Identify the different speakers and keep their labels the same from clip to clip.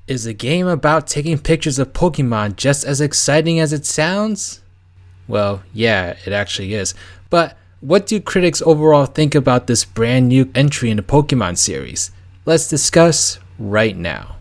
Speaker 1: Is a game about taking pictures of Pokemon just as exciting as it sounds? Well, yeah, it actually is. But what do critics overall think about this brand new entry in the Pokemon series? Let's discuss right now.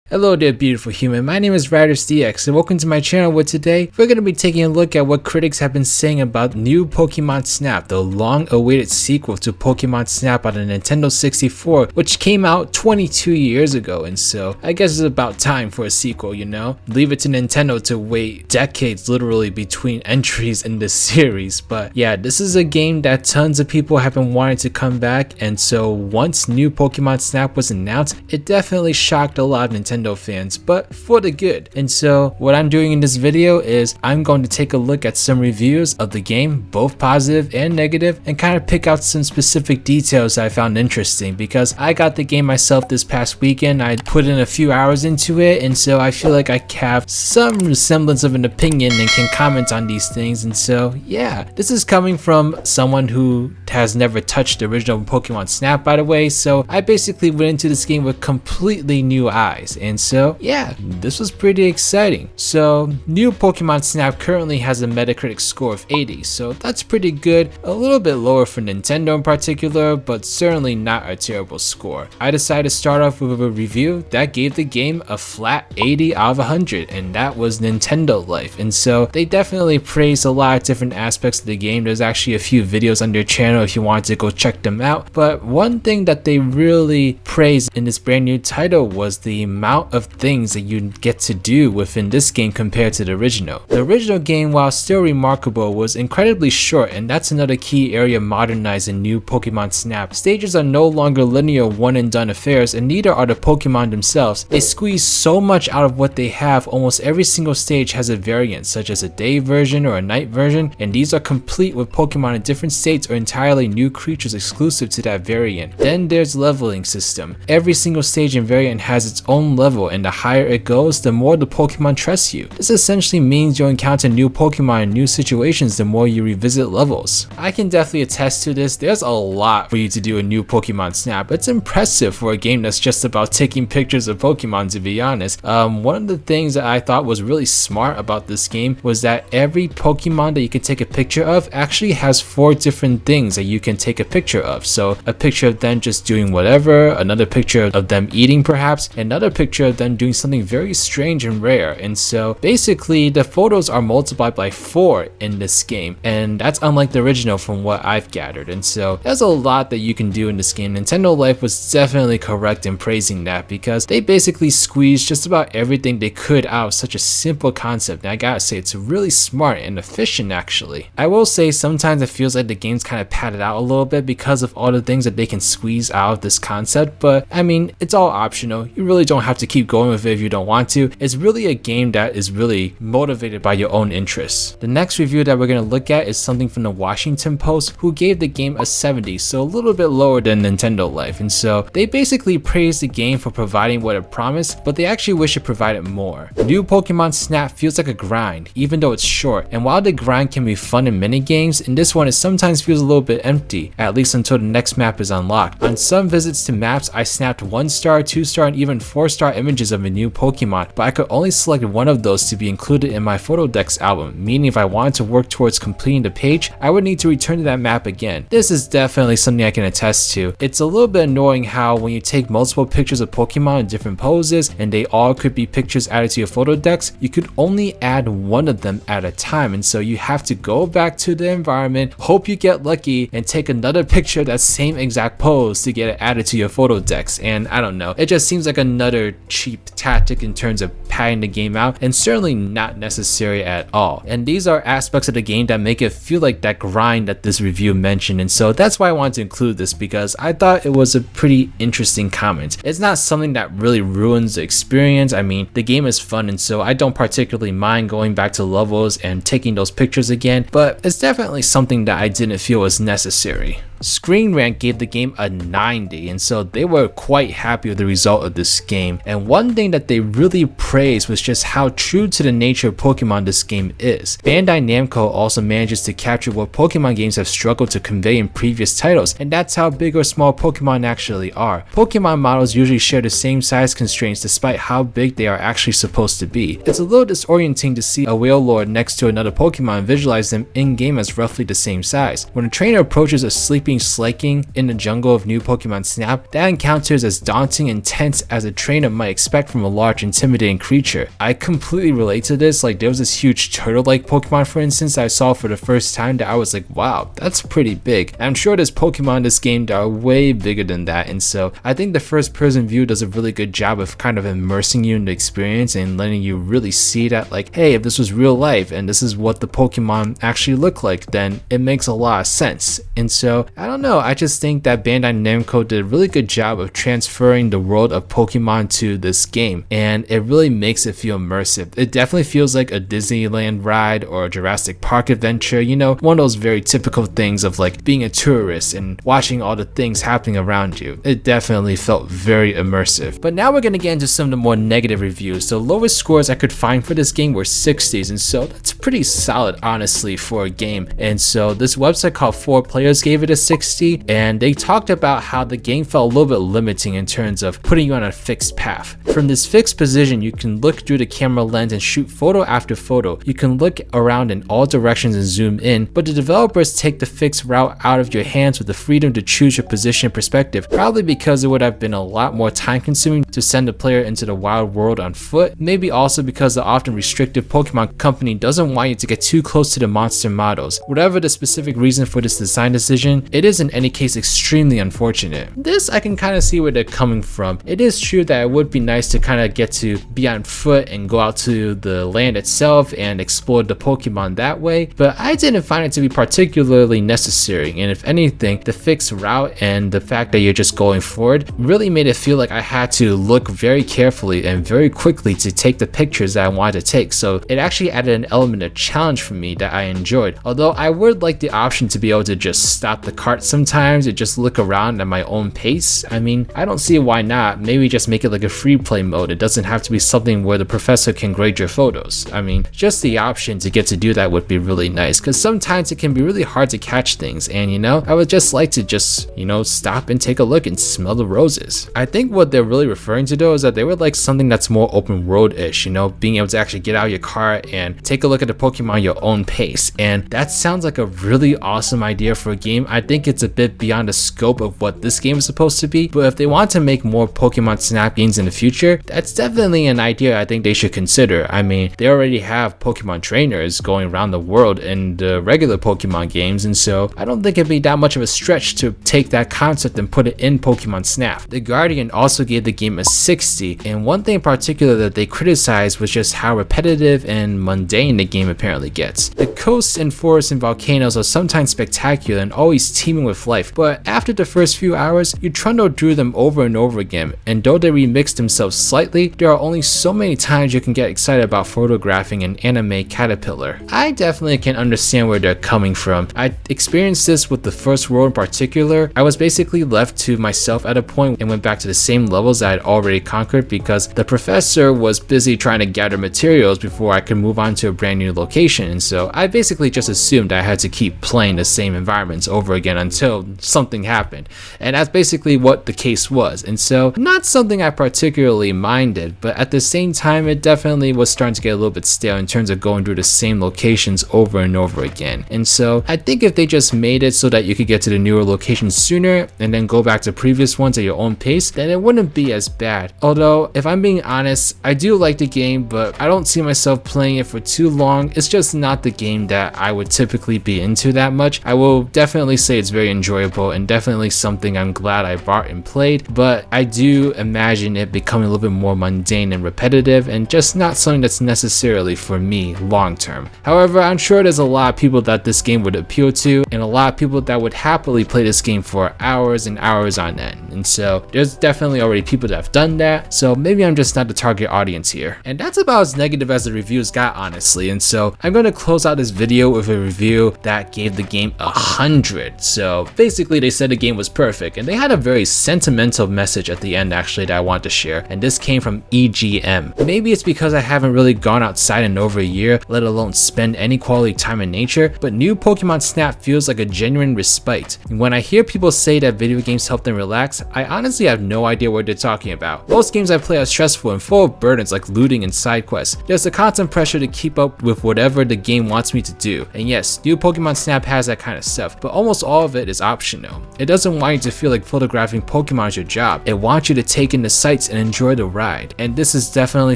Speaker 1: Hello there beautiful human, my name is RidersDX and welcome to my channel where today we're going to be taking a look at what critics have been saying about new Pokemon Snap, the long-awaited sequel to Pokemon Snap on the Nintendo 64, which came out 22 years ago, and so I guess it's about time for a sequel, you know? Leave it to Nintendo to wait decades literally between entries in this series, but yeah, this is a game that tons of people have been wanting to come back, and so once new Pokemon Snap was announced, it definitely shocked a lot of Nintendo fans, but for the good. And so what I'm doing in this video is I'm going to take a look at some reviews of the game, both positive and negative, and kind of pick out some specific details I found interesting because I got the game myself this past weekend. I put in a few hours into it, and so I feel like I have some semblance of an opinion and can comment on these things. And so yeah, this is coming from someone who has never touched the original Pokemon Snap, by the way, so I basically went into this game with completely new eyes. And so yeah, this was pretty exciting. So new Pokemon Snap currently has a Metacritic score of 80, so that's pretty good. A little bit lower for Nintendo in particular, but certainly not a terrible score. I decided to start off with a review that gave the game a flat 80 out of 100, and that was Nintendo Life. And so they definitely praised a lot of different aspects of the game. There's actually a few videos on their channel if you wanted to go check them out, but one thing that they really praised in this brand new title was the amount of things that you get to do within this game compared to the original. The original game, while still remarkable, was incredibly short, and that's another key area modernized in new Pokemon Snap. Stages are no longer linear one and done affairs, and neither are the Pokemon themselves. They squeeze so much out of what they have. Almost every single stage has a variant, such as a day version or a night version, and these are complete with Pokemon in different states or entirely new creatures exclusive to that variant. Then there's leveling system. Every single stage and variant has its own level, and the higher it goes, the more the Pokemon trust you. This essentially means you'll encounter new Pokemon in new situations the more you revisit levels. I can definitely attest to this. There's a lot for you to do in new Pokemon Snap. It's impressive for a game that's just about taking pictures of Pokemon, to be honest. One of the things that I thought was really smart about this game was that every Pokemon that you can take a picture of actually has 4 different things that you can take a picture of. So a picture of them just doing whatever, another picture of them eating perhaps, another picture of them doing something very strange and rare. And so basically the photos are multiplied by 4 in this game, and that's unlike the original from what I've gathered. And so there's a lot that you can do in this game. Nintendo Life was definitely correct in praising that because they basically squeezed just about everything they could out of such a simple concept, and I gotta say it's really smart and efficient actually. I will say sometimes it feels like the game's kind of padded out a little bit because of all the things that they can squeeze out of this concept, but I mean, it's all optional. You really don't have to keep going with it if you don't want to. It's really a game that is really motivated by your own interests. The next review that we're going to look at is something from the Washington Post, who gave the game a 70, so a little bit lower than Nintendo Life. And so they basically praised the game for providing what it promised, but they actually wish it provided more. New Pokemon Snap feels like a grind, even though it's short, and while the grind can be fun in many games, in this one it sometimes feels a little bit empty, at least until the next map is unlocked. On some visits to maps, I snapped 1-star, 2-star, and even 4-star images of a new Pokemon, but I could only select one of those to be included in my photo decks album, meaning if I wanted to work towards completing the page, I would need to return to that map again. This is definitely something I can attest to. It's a little bit annoying how when you take multiple pictures of Pokemon in different poses, and they all could be pictures added to your photo decks, you could only add one of them at a time, and so you have to go back to the environment, hope you get lucky, and take another picture of that same exact pose to get it added to your photo decks. And I don't know, it just seems like another cheap tactic in terms of padding the game out, and certainly not necessary at all. And these are aspects of the game that make it feel like that grind that this review mentioned, and so that's why I wanted to include this, because I thought it was a pretty interesting comment. It's not something that really ruins the experience. I mean, the game is fun, and so I don't particularly mind going back to levels and taking those pictures again, but it's definitely something that I didn't feel was necessary. Screen Rant gave the game a 90, and so they were quite happy with the result of this game. And one thing that they really praised was just how true to the nature of Pokemon this game is. Bandai Namco also manages to capture what Pokemon games have struggled to convey in previous titles, and that's how big or small Pokemon actually are. Pokemon models usually share the same size constraints despite how big they are actually supposed to be. It's a little disorienting to see a Wailord next to another Pokemon and visualize them in-game as roughly the same size. When a trainer approaches a sleeping Slaking in the jungle of new Pokemon Snap, that encounter is as daunting and tense as a trainer might expect from a large intimidating creature. I completely relate to this. Like, there was this huge turtle-like Pokemon, for instance, that I saw for the first time that I was like, wow, that's pretty big. And I'm sure there's Pokemon in this game that are way bigger than that, and so I think the first person view does a really good job of kind of immersing you in the experience and letting you really see that, like, hey, if this was real life and this is what the Pokemon actually look like, then it makes a lot of sense. And so I don't know, I just think that Bandai Namco did a really good job of transferring the world of Pokemon to this game, and it really makes it feel immersive. It definitely feels like a Disneyland ride or a Jurassic Park adventure, you know, one of those very typical things of like being a tourist and watching all the things happening around you. It definitely felt very immersive. But now we're gonna get into some of the more negative reviews. The lowest scores I could find for this game were 60s, and so that's pretty solid honestly for a game. And so this website called 4Players gave it a 60, and they talked about how the game felt a little bit limiting in terms of putting you on a fixed path. From this fixed position, you can look through the camera lens and shoot photo after photo. You can look around in all directions and zoom in, but the developers take the fixed route out of your hands with the freedom to choose your position and perspective, probably because it would have been a lot more time consuming to send the player into the wild world on foot, maybe also because the often restrictive Pokemon company doesn't want you to get too close to the monster models. Whatever the specific reason for this design decision, it is in any case extremely unfortunate. This I can kind of see where they're coming from. It is true that it would be nice to kind of get to be on foot and go out to the land itself and explore the Pokemon that way, but I didn't find it to be particularly necessary, and if anything, the fixed route and the fact that you're just going forward really made it feel like I had to look very carefully and very quickly to take the pictures that I wanted to take, so it actually added an element of challenge for me that I enjoyed. Although I would like the option to be able to just stop the cart sometimes and just look around at my own pace. I mean, I don't see why not. Maybe just make it like a free play mode. It doesn't have to be something where the professor can grade your photos. I mean, just the option to get to do that would be really nice, because sometimes it can be really hard to catch things, and you know, I would just like to just, you know, stop and take a look and smell the roses. I think what they're really referring to though is that they would like something that's more open world-ish, you know, being able to actually get out of your car and take a look at the Pokemon your own pace, and that sounds like a really awesome idea for a game. I think it's a bit beyond the scope of what this game is supposed to be, but if they want to make more Pokemon Snap games in the future, that's definitely an idea I think they should consider. I mean, they already have Pokemon trainers going around the world in the regular Pokemon games, and so I don't think it'd be that much of a stretch to take that concept and put it in Pokemon Snap. The Guardian also gave the game a 60, and one thing in particular that they criticized was just how repetitive and mundane the game apparently gets. The coasts and forests and volcanoes are sometimes spectacular and always teeming with life, but after the first few hours, you trundle through them over and over again, and though they remixed themselves slightly, there are only so many times you can get excited about photographing an anime caterpillar. I definitely can understand where they're coming from. I experienced this with the first world in particular. I was basically left to myself at a point and went back to the same levels I had already conquered because the professor was busy trying to gather materials before I could move on to a brand new location, and so I basically just assumed I had to keep playing the same environments over again until something happened, and that's basically what the case was. And so not something I particularly minded, but at the same time it definitely was starting to get a little bit stale in terms of going through the same locations over and over again. And so I think if they just made it so that you could get to the newer locations sooner and then go back to previous ones at your own pace, then it wouldn't be as bad. Although if I'm being honest, I do like the game, but I don't see myself playing it for too long. It's just not the game that I would typically be into that much. I will definitely say it's very enjoyable and definitely something I'm glad I bought and played, but I do imagine it becoming a little bit more mundane and repetitive and just not something that's necessarily for me long term. However, I'm sure there's a lot of people that this game would appeal to and a lot of people that would happily play this game for hours and hours on end, and so there's definitely already people that have done that, so maybe I'm just not the target audience here. And that's about as negative as the reviews got, honestly, and so I'm going to close out this video with a review that gave the game 100. So basically they said the game was perfect, and they had a very sentimental message at the end actually that I want to share, and this came from EGM. Maybe it's because I haven't really gone outside in over a year, let alone spend any quality time in nature, but new Pokemon Snap feels like a genuine respite. And when I hear people say that video games help them relax, I honestly have no idea what they're talking about. Most games I play are stressful and full of burdens like looting and side quests. There's a constant pressure to keep up with whatever the game wants me to do. And yes, new Pokemon Snap has that kind of stuff, but almost all of it is optional. It doesn't want you to feel like photographing Pokemon is your job. It wants you to take in the sights and enjoy the ride. And this is definitely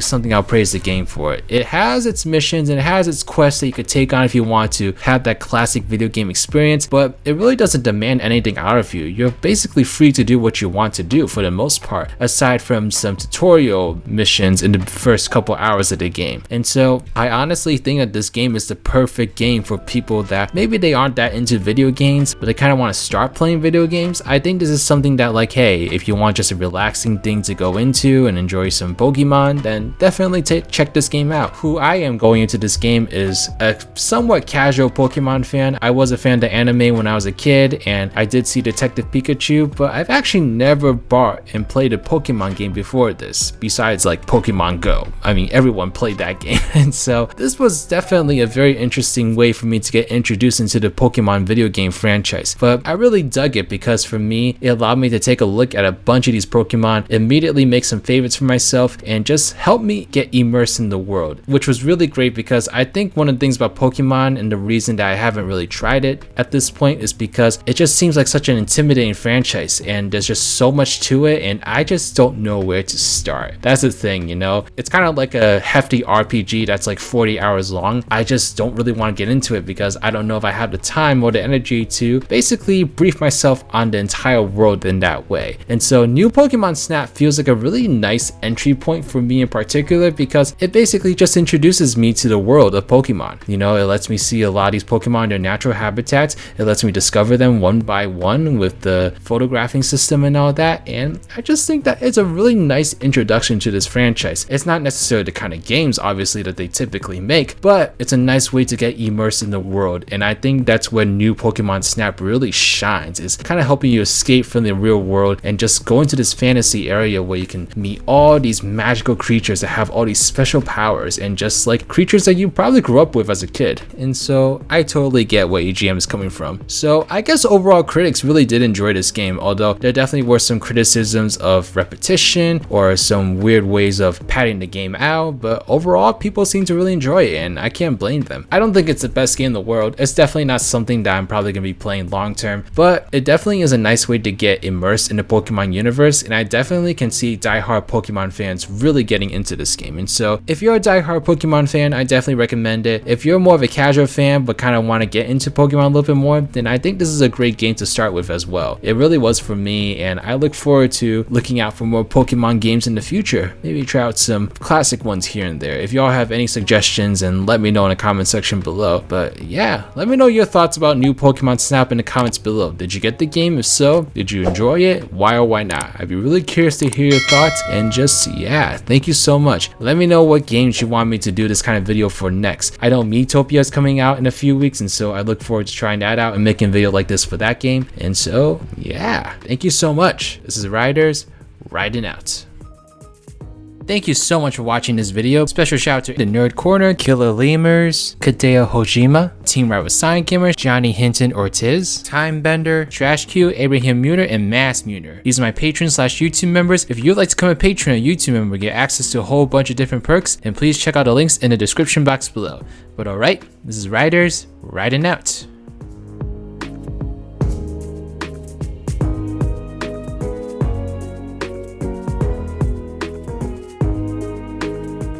Speaker 1: something I'll praise the game for. It has its missions and it has its quests that you could take on if you want to have that classic video game experience, but it really doesn't demand anything out of you. You're basically free to do what you want to do for the most part, aside from some tutorial missions in the first couple hours of the game. And so I honestly think that this game is the perfect game for people that maybe they aren't that into video games, but they kind of want to start playing video games. I think this is something that, like, hey, if you want just a relaxing thing to go into and enjoy some Pokemon, then definitely check this game out. Who I am going into this game is a somewhat casual Pokemon fan. I was a fan of the anime when I was a kid, and I did see Detective Pikachu, but I've actually never bought and played a Pokemon game before this, besides like Pokemon Go. I mean, everyone played that game. And so this was definitely a very interesting way for me to get introduced into the Pokemon video game franchise. But I really dug it because for me, it allowed me to take a look at a bunch of these Pokemon, immediately make some favorites for myself, and just help me get immersed in the world, which was really great because I think one of the things about Pokemon and the reason that I haven't really tried it at this point is because it just seems like such an intimidating franchise and there's just so much to it and I just don't know where to start. That's the thing, you know? It's kind of like a hefty RPG that's like 40 hours long. I just don't really want to get into it because I don't know if I have the time or the energy to basically brief myself on the entire world in that way. And so new Pokemon Snap feels like a really nice entry point for me in particular because it basically just introduces me to the world of Pokemon. You know, it lets me see a lot of these Pokemon in their natural habitats. It lets me discover them one by one with the photographing system and all that. And I just think that it's a really nice introduction to this franchise. It's not necessarily the kind of games obviously that they typically make, but it's a nice way to get immersed in the world. And I think that's where new Pokemon Snap really shines, is kind of helping you escape from the real world and just go into this fantasy area where you can meet all these magical creatures that have all these special powers and just like creatures that you probably grew up with as a kid. And so I totally get where EGM is coming from. So I guess overall critics really did enjoy this game, although there definitely were some criticisms of repetition or some weird ways of padding the game out, but overall people seem to really enjoy it and I can't blame them. I don't think it's the best game in the world. It's definitely not something that I'm probably going to be playing long term, but it definitely is a nice way to get immersed in the Pokemon universe, and I definitely can see diehard Pokemon fans really getting into this game. And so if you're a diehard Pokemon fan, I definitely recommend it. If you're more of a casual fan but kind of want to get into Pokemon a little bit more, then I think this is a great game to start with as well. It really was for me, and I look forward to looking out for more Pokemon games in the future. Maybe try out some classic ones here and there. If y'all have any suggestions, and let me know in the comment section below. But yeah, let me know your thoughts about new Pokemon Snap in the comments below. Did you get the game? If so, did you enjoy it? Why or why not? I'd be really curious to hear your thoughts, and just yeah, thank you so much. Let me know what games you want me to do this kind of video for next. I know Miitopia is coming out in a few weeks, and so I look forward to trying that out and making a video like this for that game. And so yeah, thank you so much. This is Riders, riding out. Thank you so much for watching this video. Special shout out to The Nerd Corner, Killer Lemurs, Kadeo Hojima, Team Rival Sign Gamers, Johnny Hinton Ortiz, Time Bender, Trash Q, Abraham Muner, and Mass Muner. These are my patrons / YouTube members. If you'd like to become a patron or YouTube member, get access to a whole bunch of different perks, then please check out the links in the description box below. But alright, this is Riders, riding out.